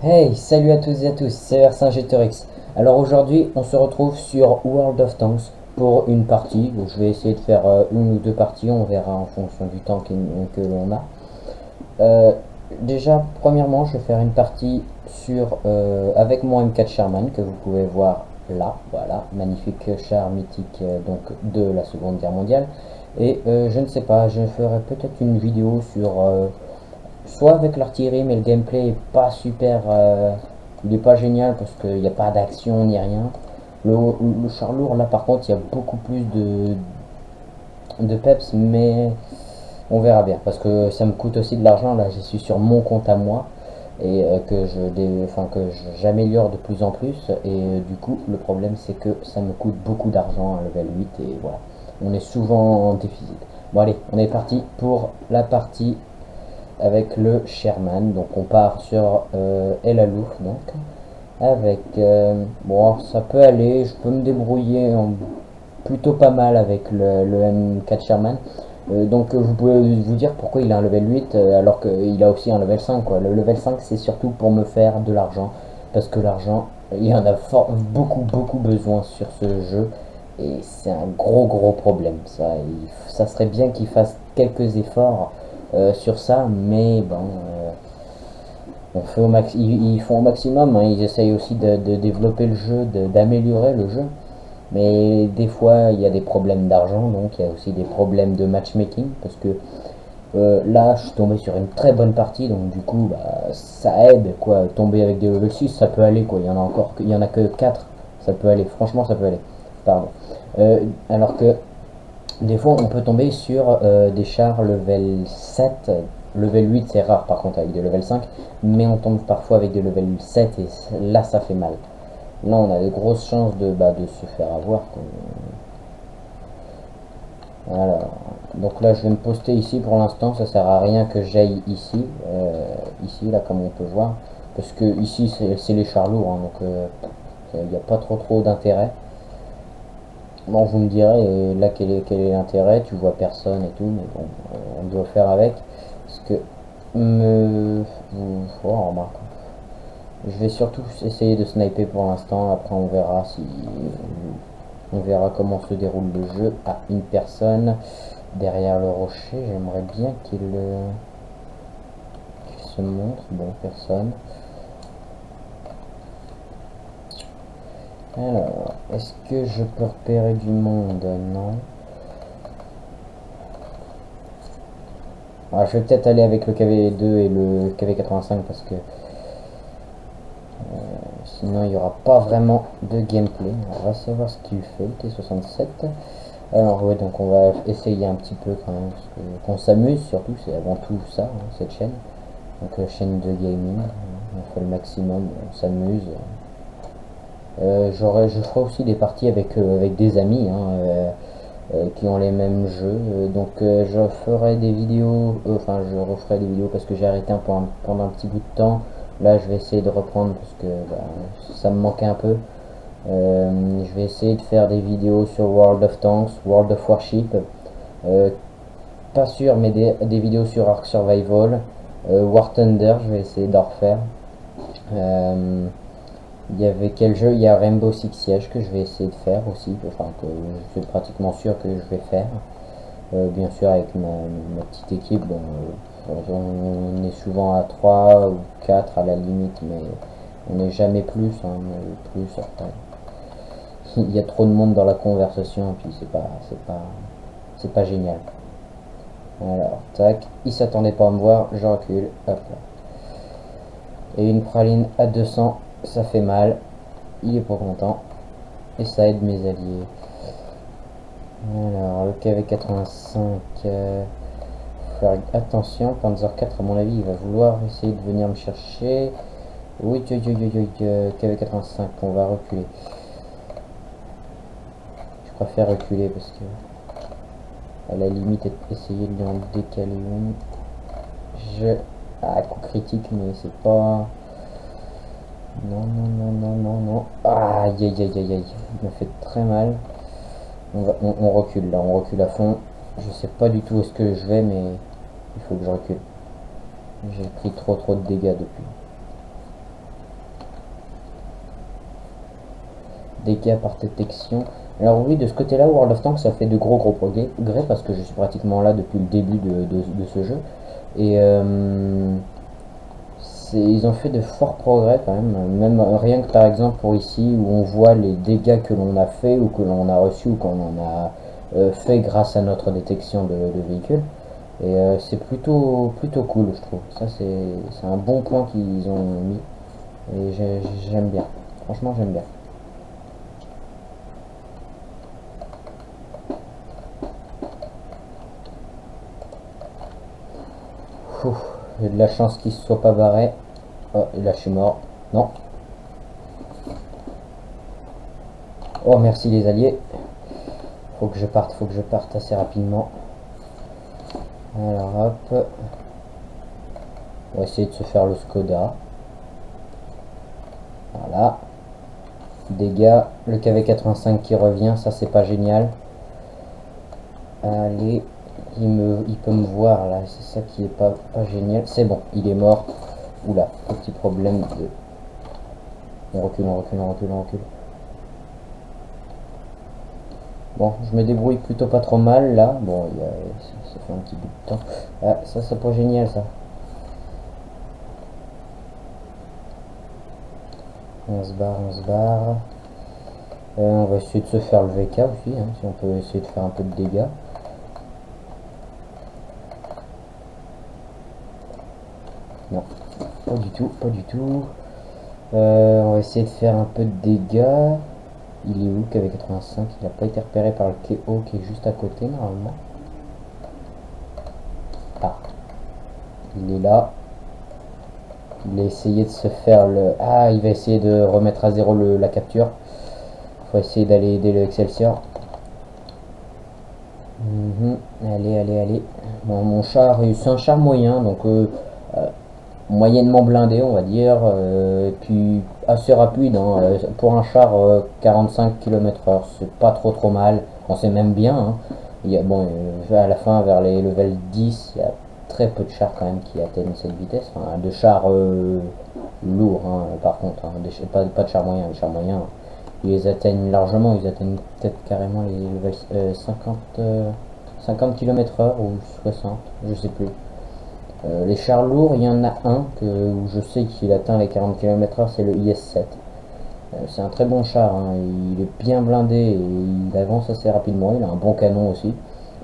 Hey, salut à tous et à tous, c'est Vercingétorix. Alors aujourd'hui, on se retrouve sur World of Tanks pour une partie. Donc, je vais essayer de faire une ou deux parties, on verra en fonction du temps que l'on a. Euh, Déjà, premièrement, je vais faire une partie avec mon M4 Sherman que vous pouvez voir là. Voilà, magnifique char mythique donc de la Seconde Guerre mondiale. Et je ne sais pas, je ferai peut-être une vidéo sur soit avec l'artillerie, mais le gameplay est pas super, il est pas génial parce qu'il n'y a pas d'action ni rien. Le char lourd là par contre il y a beaucoup plus de peps, mais on verra bien parce que ça me coûte aussi de l'argent. Là je suis sur mon compte à moi et j'améliore de plus en plus, et du coup le problème c'est que ça me coûte beaucoup d'argent à level 8 et voilà, on est souvent en déficit. Bon allez, on est parti pour la partie avec le Sherman. Donc on part sur El Alouf, donc avec bon, ça peut aller, je peux me débrouiller plutôt pas mal avec le M4 Sherman. Vous pouvez vous dire pourquoi il a un level 8 alors qu'il a aussi un level 5 quoi. Le level 5 c'est surtout pour me faire de l'argent, parce que l'argent il y en a beaucoup besoin sur ce jeu, et c'est un gros problème ça. Ça serait bien qu'il fasse quelques efforts sur ça, mais bon, ils font au maximum, hein. Ils essayent aussi de développer le jeu, d'améliorer le jeu, mais des fois il y a des problèmes d'argent, donc il y a aussi des problèmes de matchmaking, parce que là je suis tombé sur une très bonne partie, donc du coup bah, ça aide quoi. Tomber avec des level 6 ça peut aller quoi, il y en a que 4, ça peut aller, franchement ça peut aller, pardon. Alors que des fois, on peut tomber sur des chars level 7, level 8 c'est rare par contre avec des level 5, mais on tombe parfois avec des level 7 et là ça fait mal. Là on a de grosses chances de se faire avoir quoi. Alors, donc là je vais me poster ici pour l'instant, ça sert à rien que j'aille ici, ici là comme on peut voir, parce que ici c'est les chars lourds, hein, donc il n'y a pas trop d'intérêt. Bon, vous me direz, là, quel est l'intérêt? Tu vois personne et tout, mais bon, on doit faire avec. Parce que, oh, remarque, je vais surtout essayer de sniper pour l'instant. Après, on verra si, on verra comment se déroule le jeu. Ah, une personne derrière le rocher. J'aimerais bien qu'il se montre. Bon, personne. Alors, est-ce que je peux repérer du monde? Non. Alors, je vais peut-être aller avec le KV2 et le KV85 parce que sinon il n'y aura pas vraiment de gameplay. On va savoir ce qu'il fait, le T67. Alors ouais, donc on va essayer un petit peu quand même, parce qu'on s'amuse surtout, c'est avant tout ça, hein, cette chaîne. Donc chaîne de gaming, on fait le maximum, on s'amuse. Je ferai aussi des parties avec des amis, hein, qui ont les mêmes jeux. Je ferai des vidéos, je referai des vidéos parce que j'ai arrêté pendant un petit bout de temps. Là je vais essayer de reprendre parce que bah, ça me manquait un peu. Je vais essayer de faire des vidéos sur World of Tanks, World of Warship. Euh, Pas sûr, mais des vidéos sur Ark Survival. War Thunder, je vais essayer d'en refaire. Euh, il y avait quel jeu? Il y a Rainbow Six Siege que je vais essayer de faire aussi, enfin que je suis pratiquement sûr que je vais faire. Bien sûr avec ma petite équipe, bon, on est souvent à 3 ou 4 à la limite, mais on n'est jamais plus, hein, plus après. Il y a trop de monde dans la conversation et puis c'est pas génial. Alors, tac, il s'attendait pas à me voir, je recule, hop là. Et une praline à 200, ça fait mal, il est pas content, et ça aide mes alliés. Alors, le KV85, faire attention, Panzer 4 à mon avis il va vouloir essayer de venir me chercher. Oui, KV85, on va reculer. Je préfère reculer parce que à la limite essayer de lui en décaler une. Coup critique, mais c'est pas... Non. Aïe. Il me fait très mal. On recule là, on recule à fond. Je sais pas du tout où est-ce que je vais, mais il faut que je recule. J'ai pris trop de dégâts depuis. dégâts par détection. Alors oui, de ce côté-là, World of Tanks, ça fait de gros progrès, parce que je suis pratiquement là depuis le début de ce jeu. Et ils ont fait de forts progrès quand même rien que par exemple pour ici où on voit les dégâts que l'on a fait ou que l'on a reçu ou qu'on en a fait grâce à notre détection de véhicules. Et c'est plutôt cool, je trouve. Ça, c'est un bon point qu'ils ont mis. Et j'aime bien. Franchement, j'aime bien. J'ai de la chance qu'il ne soit pas barré. Oh, et là, je suis mort. Non. Oh, merci les alliés. Faut que je parte assez rapidement. Alors, hop. On va essayer de se faire le Skoda. Voilà. Dégâts. Le KV-85 qui revient, ça c'est pas génial. Allez. Il peut me voir là, c'est ça qui est pas génial. C'est bon, il est mort. Oula, petit problème de... On recule. Bon, je me débrouille plutôt pas trop mal là. Bon, ça fait un petit bout de temps. Ah, ça c'est pas génial ça. On se barre. On va essayer de se faire le VK aussi, hein, si on peut essayer de faire un peu de dégâts. Non, pas du tout. On va essayer de faire un peu de dégâts. Il est où qu'avec 85? Il n'a pas été repéré par le KO qui est juste à côté normalement. Ah, il est là. Il a essayé de se faire le... Ah, il va essayer de remettre à zéro la capture. Faut essayer d'aller aider le Excelsior. Allez. Bon, mon char, c'est un char moyen, donc moyennement blindé, on va dire. Puis assez rapide, hein, pour un char 45 km/h, c'est pas trop mal. Bon, c'est même bien. Hein. Il y a, bon, à la fin, vers les level 10, il y a très peu de chars quand même qui atteignent cette vitesse. Enfin, de chars lourds, hein, par contre. Hein, pas de chars moyens. Les chars moyens, ils les atteignent largement. Ils atteignent peut-être carrément les levels 50 km/h ou 60, je sais plus. Les chars lourds, il y en a un où je sais qu'il atteint les 40 km/h, c'est le IS-7. C'est un très bon char, hein, il est bien blindé et il avance assez rapidement, il a un bon canon aussi.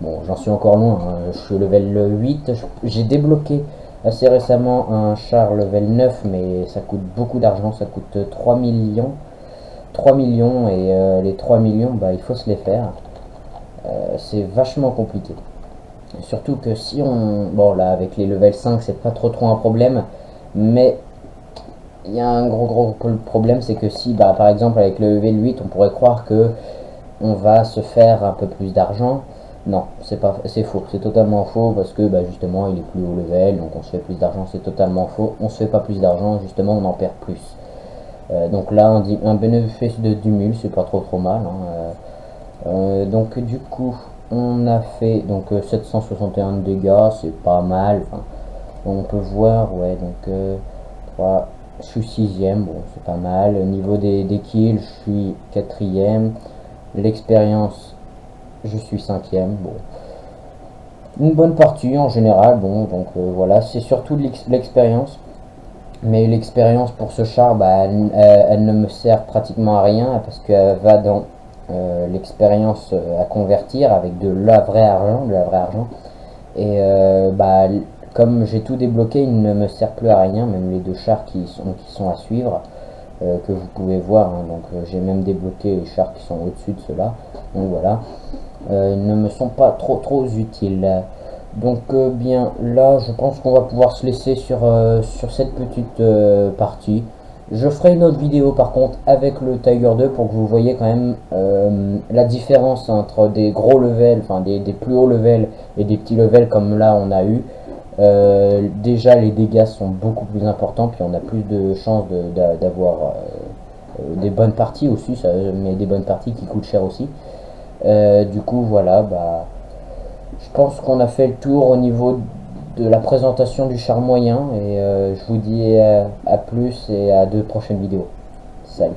Bon, j'en suis encore loin, hein, je suis level 8, j'ai débloqué assez récemment un char level 9, mais ça coûte beaucoup d'argent, ça coûte 3 millions. 3 millions et les 3 millions, bah, il faut se les faire. C'est vachement compliqué. Surtout que si on... Bon là avec les level 5 c'est pas trop un problème. Mais il y a un gros problème, c'est que si par exemple avec le level 8 on pourrait croire que on va se faire un peu plus d'argent. Non, c'est faux, c'est totalement faux parce que justement il est plus haut level donc on se fait plus d'argent, c'est totalement faux. On se fait pas plus d'argent, justement on en perd plus. Donc là on dit un bénéfice de 10 000, c'est pas trop mal. Hein. Donc du coup on a fait donc 761 de dégâts, c'est pas mal. Enfin, on peut voir, ouais, donc 3, je suis 6ème, bon c'est pas mal. Au niveau des kills, je suis 4ème. L'expérience, je suis 5ème. Bon, une bonne partie en général. Bon, donc voilà, c'est surtout l'expérience. Mais l'expérience pour ce char, elle ne me sert pratiquement à rien parce qu'elle va dans l'expérience à convertir avec de la vraie argent, et comme j'ai tout débloqué, il ne me sert plus à rien, même les deux chars qui sont à suivre, que vous pouvez voir, hein. Donc j'ai même débloqué les chars qui sont au-dessus de ceux-là, donc voilà, ils ne me sont pas trop utiles. Donc bien là je pense qu'on va pouvoir se laisser sur cette petite partie. Je ferai une autre vidéo par contre avec le Tiger 2 pour que vous voyez quand même la différence entre des gros levels, enfin des plus hauts levels et des petits levels comme là on a eu. Déjà les dégâts sont beaucoup plus importants, puis on a plus de chances d'avoir des bonnes parties aussi, mais des bonnes parties qui coûtent cher aussi. Du coup voilà, je pense qu'on a fait le tour au niveau de la présentation du char moyen et je vous dis à plus et à deux prochaines vidéos. Salut.